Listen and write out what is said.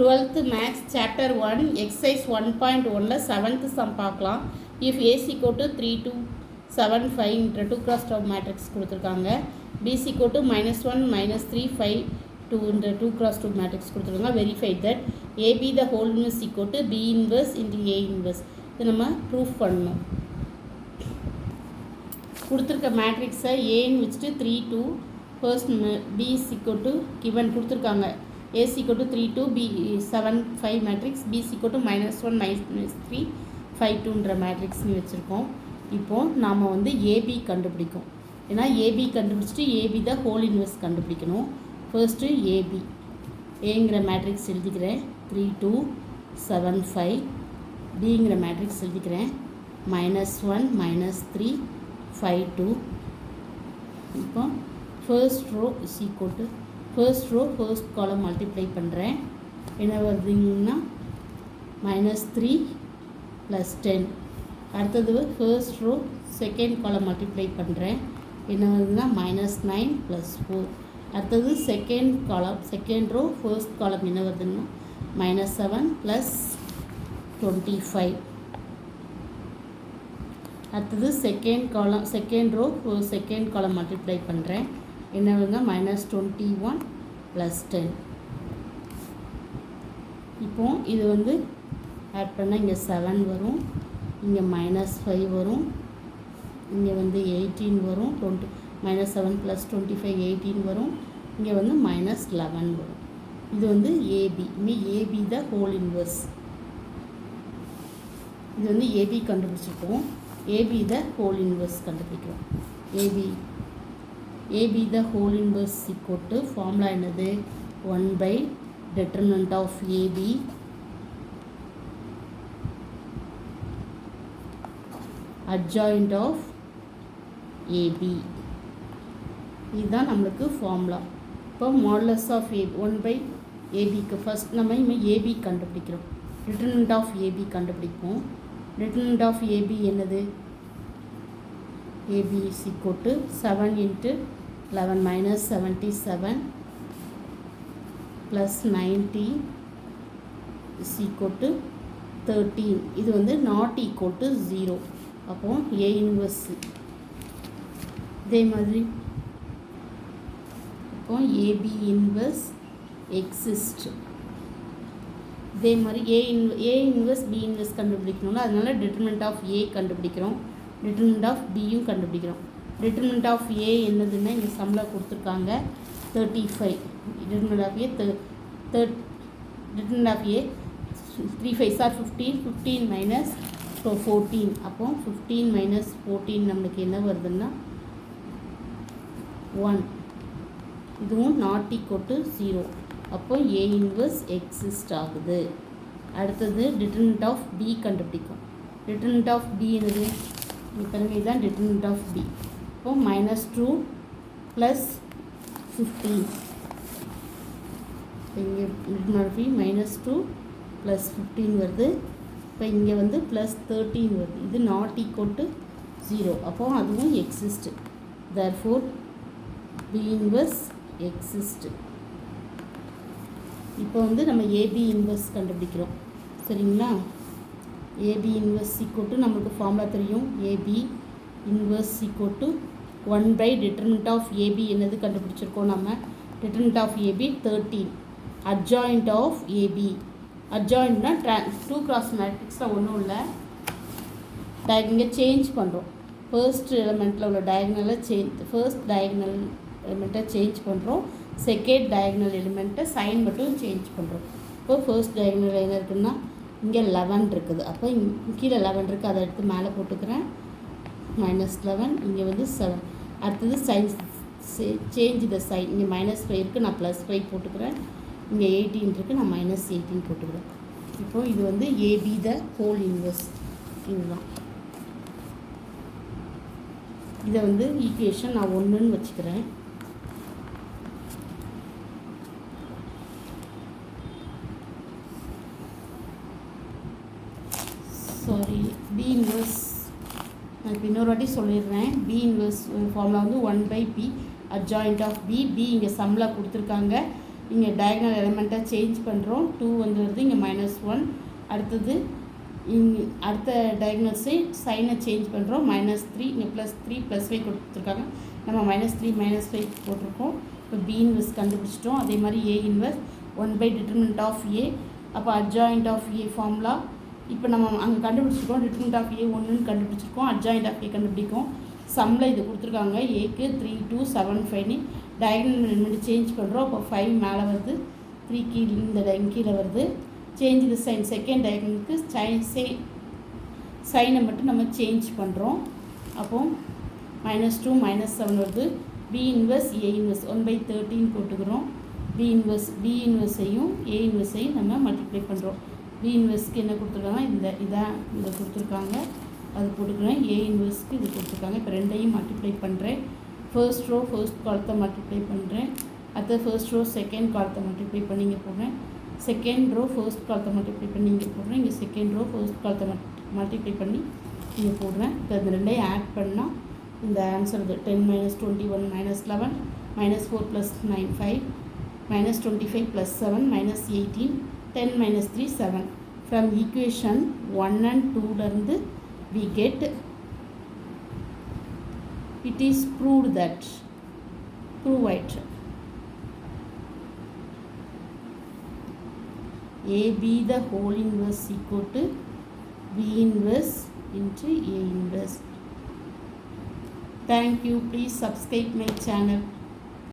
12th Maths Chapter 1 Exercise 1.1 7th sum பார்க்கலாம். If A is equal to 3 2 7 5 into 2 cross 2 matrix கொடுத்துருக்காங்க. B is equal to -1 -3 5 2 into 2 cross 2 matrix கொடுத்துருக்காங்க. Verify that AB the whole inverse is equal to B inverse into A inverse. இது நம்ம proof பண்ணணும். கொடுத்துருக்க மேட்ரிக்ஸை ஏன்னு வச்சுட்டு 3 2 first B is equal to given கொடுத்துருக்காங்க. A is equal to 3 2 B 7 5 matrix, B is equal to -1 -3 5 2ன்ற மேட்ரிக்ஸ்னு வச்சுருக்கோம். இப்போது நாம் வந்து ஏபி கண்டுபிடிக்கும். ஏன்னா ஏபி கண்டுபிடிச்சிட்டு ஏபி தான் ஹோல் இன்வெர்ஸ் கண்டுபிடிக்கணும். ஃபர்ஸ்ட்டு ஏபி ஏங்கிற மேட்ரிக்ஸ் எழுதிக்கிறேன் 3 2 7 5. பிங்கிற மேட்ரிக்ஸ் எழுதிக்கிறேன் -1 -3 5 2. இப்போ first row is equal to first row first column multiply பண்ணுறேன். என்ன வருதுங்கன்னா -3 + 10. அடுத்தது first row second column multiply பண்ணுறேன். என்ன வருதுன்னா -9 + 4. அடுத்தது second column second row first காலம் என்ன வருதுன்னா -7 + 25. அடுத்தது second column second row second column multiply பண்ணுறேன். என்ன வருதுன்னா -21 + 10. இப்போ இது வந்து ஆட் பண்ணால் இங்கே 7 வரும், இங்கே -5 வரும், இங்கே வந்து 18 வரும், -7 + 25 18 வரும், இங்கே வந்து -11 வரும். இது வந்து A B. A B the whole inverse. இது வந்து ஏபி கண்டுபிடிச்சிருக்கோம். ஏபி த ஹோல் இன்வெர்ஸ் கண்டுபிடிக்கிறோம். A B the whole inverse equal to formula என்னது 1/det of AB adjoint of AB. இதுதான் நம்மளுக்கு ஃபார்முலா. இப்போ மாடுலஸ் ஆஃப் ஏ 1/ABக்கு ஃபஸ்ட் நம்ம இனிமேல் ஏபி கண்டுபிடிக்கிறோம். டிட்டர்மினன்ட் ஆஃப் ஏபி கண்டுபிடிப்போம். டிட்டர்மினன்ட் ஆஃப் ஏபி என்னது AB is equal to 7 into 11 -77 + 90 is equal to 13. இது வந்து not equal to 0. அப்போ A inverse. இதே மாதிரி இப்போ AB inverse exist. இதே மாதிரி A inverse B inverse கண்டுபிடிக்கணும்ல, அதனால determinant of A கண்டுபிடிக்கிறோம். டிட்டர்மினன்ட் ஆஃப் பியும் கண்டுபிடிக்கிறோம். டிட்டர்மினன்ட் ஆஃப் ஏ என்னதுன்னா இங்கே சம்பளம் கொடுத்துருக்காங்க 35. Determinant of A determinant of A 3 5 are 15 15 - 14. அப்போ 15 - 14 நம்மளுக்கு என்ன வருதுன்னா 1. இதுவும் நாட் ஈக்குவல் டு 0. அப்போ ஏ இன்வெர்ஸ் எக்ஸிஸ்ட் ஆகுது. அடுத்தது டிட்டர்மினன்ட் ஆஃப் பி கண்டுபிடிக்கும். டிட்டர்மினன்ட் ஆஃப் பி என்னது இப்போ இதுதான் டிட்டர்மினன்ட் ஆஃப் பி. இப்போ -2 + 15. இங்கே டிட்டர்மினன்ட் ஆஃப் பி -2 + 15 வருது. இப்போ இங்கே வந்து +13 வருது. இது நாட் ஈக்குவல் டு 0. அப்போது அதுவும் exist. Therefore B inverse exist. இப்போ வந்து நம்ம ஏபி இன்வெர்ஸ் கண்டுபிடிக்கிறோம். சரிங்களா? ஏபி இன்வெர்ஸ் equal to நமக்கு ஃபார்முலா தெரியும். A B inverse equal to 1/det of AB என்னது கண்டுபிடிச்சிருக்கோம் நம்ம. det of AB 13. adjoint of AB. adjointனா 2 cross மேட்ரிக்ஸில் ஒன்றும் இல்லை, இங்கே சேஞ்ச் பண்ணுறோம். ஃபர்ஸ்ட் எலிமெண்ட்டில் உள்ள டயக்னலை ஃபர்ஸ்ட் டயக்னல் எலிமெண்ட்டை சேஞ்ச் பண்ணுறோம். செகண்ட் டயக்னல் எலிமெண்ட்டை சைன் மட்டும் சேஞ்ச் பண்ணுறோம். இப்போ ஃபர்ஸ்ட் டயக்னல் என்ன இருக்குன்னா இங்கே 11 இருக்குது. அப்போ கீழே 11 இருக்குது, அதை எடுத்து மேலே போட்டுக்கிறேன். -11. இங்கே வந்து 7. அடுத்தது சைன் சேஞ்ச் த சைன். இங்கே -5 இருக்குது, நான் +5 போட்டுக்கிறேன். இங்கே 18 இருக்குது, நான் -18 போட்டுக்கிறேன். இப்போது இது வந்து ஏபி த ஹோல் இன்வெர்ஸ். இதுதான். இதை வந்து ஈக்குவேஷன் நான் 1ன்னு வச்சுக்கிறேன். சாரி, பி இன்வெர்ஸ் நான் இப்போ இன்னொரு வாட்டி சொல்லிடுறேன். பி இன்வெர்ஸ் ஃபார்முலா வந்து 1/P adjoint of B. B இங்கே சம்மில் கொடுத்துருக்காங்க. இங்கே டயகனல் எலிமெண்ட்டாக சேஞ்ச் பண்ணுறோம். 2 வந்துடுது, இங்கே -1. அடுத்தது இங்கே அடுத்த டயகனல் சைட் சைனை சேஞ்ச் பண்ணுறோம். -3, இங்கே +3 +5 கொடுத்துருக்காங்க. நம்ம -3 -5 போட்டிருக்கோம். இப்போ B இன்வெர்ஸ் கண்டுபிடிச்சிட்டோம். அதே மாதிரி A inverse 1/det of A. அப்போ adjoint of A ஃபார்முலா இப்போ நம்ம அங்கே கண்டுபிடிச்சிருக்கோம். det of A 1ன்னு கண்டுபிடிச்சிருக்கோம். adjoint of A கண்டுபிடிக்கும். சம்மில் இது கொடுத்துருக்காங்க. ஏக்கு 3 2 7 5ன்னு டயகனல் எலிமெண்ட் சேஞ்ச் பண்ணுறோம். அப்போ 5 மேலே வருது, 3 கீழே இந்த கீழே வருது. சேஞ்ச் தி சைன் செகண்ட் டயகனலுக்கு சைனை மட்டும் நம்ம சேஞ்ச் பண்ணுறோம். அப்போது -2 -7 வருது. B இன்வெர்ஸ் A இன்வெர்ஸ் 1/13 போட்டுக்கிறோம். B இன்வெர்ஸையும் A இன்வெர்ஸையும் நம்ம மல்டிப்ளை பண்ணுறோம். B இன்வெர்ஸ்க்கு என்ன கொடுத்துருக்காங்க, இதை கொடுத்துருக்காங்க, அது போட்டுக்கிறேன். A இன்வெர்ஸ்க்கு இது கொடுத்துருக்காங்க. இப்போ ரெண்டையும் மல்டிப்ளை பண்ணுறேன். ஃபர்ஸ்ட் ரோ ஃபர்ஸ்ட் காலத்தை மல்டிப்ளை பண்ணுறேன். அடுத்த ஃபர்ஸ்ட் ரோ செகண்ட் காலத்தை மல்டிப்ளை பண்ணி இங்கே போடுறேன். செகண்ட் ரோ ஃபர்ஸ்ட் காலத்தை மல்டிப்ளை பண்ணி இங்கே போடுறேன். இங்கே செகண்ட் ரோ ஃபர்ஸ்ட் காலத்தை மல்டிப்ளை பண்ணி இங்கே போடுறேன். இப்போ இந்த ரெண்டையும் ஆட் பண்ணால் இந்த ஆன்சர் இது 10 - 21 -11 -4 + 9 5 -25 + 7 -18 10 - 3 7. From equation 1 and 2 we get it is proved that prove it AB the whole inverse equal to B inverse into A inverse. Thank you. Please subscribe my channel.